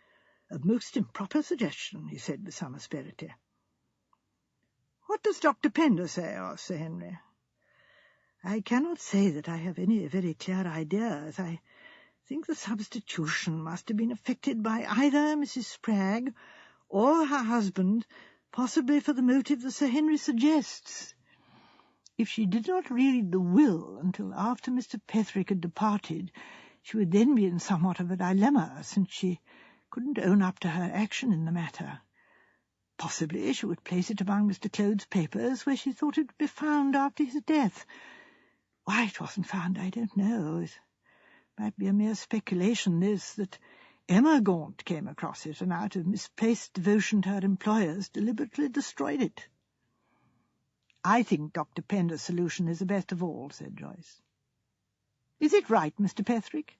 A most improper suggestion, he said with some asperity. What does Dr. Pender say? Asked Sir Henry. I cannot say that I have any very clear ideas. I think the substitution must have been effected by either Mrs. Spragg or her husband, possibly for the motive that Sir Henry suggests. If she did not read the will until after Mr. Petherick had departed, she would then be in somewhat of a dilemma, since she couldn't own up to her action in the matter. Possibly she would place it among Mr. Clode's papers, where she thought it would be found after his death. Why it wasn't found, I don't know. It might be a mere speculation, this, that Emma Gaunt came across it, and out of misplaced devotion to her employers deliberately destroyed it. I think Dr. Pender's solution is the best of all, said Joyce. Is it right, Mr. Petherick?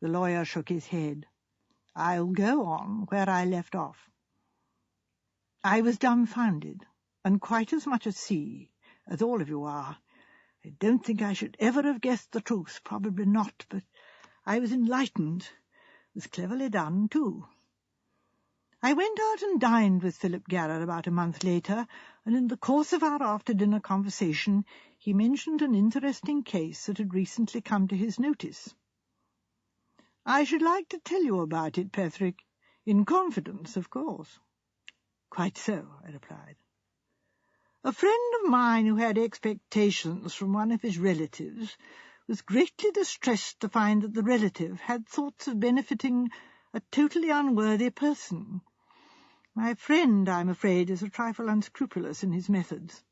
The lawyer shook his head. I'll go on where I left off. I was dumbfounded, and quite as much at sea, as all of you are. I don't think I should ever have guessed the truth, probably not, but I was enlightened. It was cleverly done, too. I went out and dined with Philip Garrard about a month later, and in the course of our after-dinner conversation he mentioned an interesting case that had recently come to his notice. I should like to tell you about it, Petherick, in confidence, of course. Quite so, I replied. A friend of mine who had expectations from one of his relatives was greatly distressed to find that the relative had thoughts of benefiting a totally unworthy person. My friend, I'm afraid, is a trifle unscrupulous in his methods.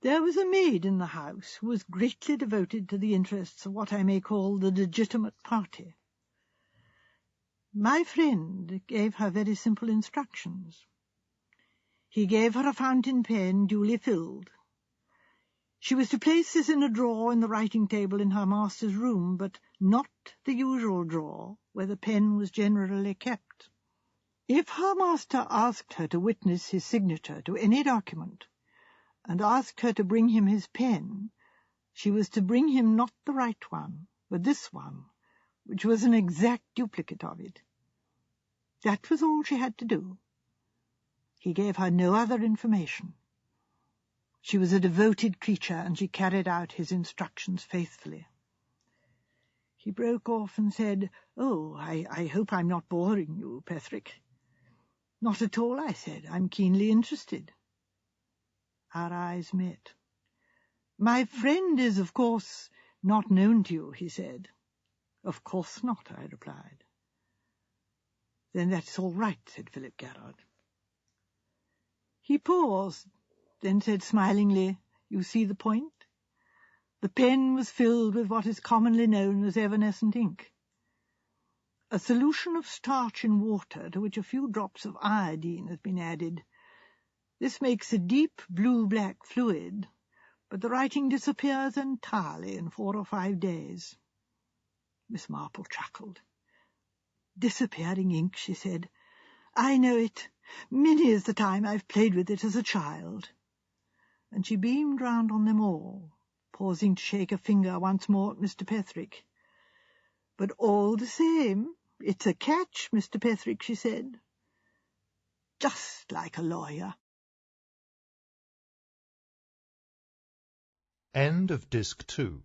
There was a maid in the house who was greatly devoted to the interests of what I may call the legitimate party. My friend gave her very simple instructions. He gave her a fountain pen duly filled. She was to place this in a drawer in the writing table in her master's room, but not the usual drawer where the pen was generally kept. If her master asked her to witness his signature to any document, and asked her to bring him his pen, she was to bring him not the right one, but this one, which was an exact duplicate of it. That was all she had to do. He gave her no other information. She was a devoted creature, and she carried out his instructions faithfully. He broke off and said, "Oh, I hope I'm not boring you, Petherick." "Not at all," I said. "I'm keenly interested." Our eyes met. "My friend is, of course, not known to you," he said. "Of course not," I replied. "Then that's all right," said Philip Garrard. He paused, then said smilingly, "You see the point?" The pen was filled with what is commonly known as evanescent ink. A solution of starch in water to which a few drops of iodine has been added. This makes a deep blue-black fluid, but the writing disappears entirely in 4 or 5 days. Miss Marple chuckled. "Disappearing ink," she said. "I know it. Many is the time I've played with it as a child." And she beamed round on them all, pausing to shake a finger once more at Mr. Petherick. "But all the same, it's a catch, Mr. Petherick," she said. "Just like a lawyer." End of Disc 2.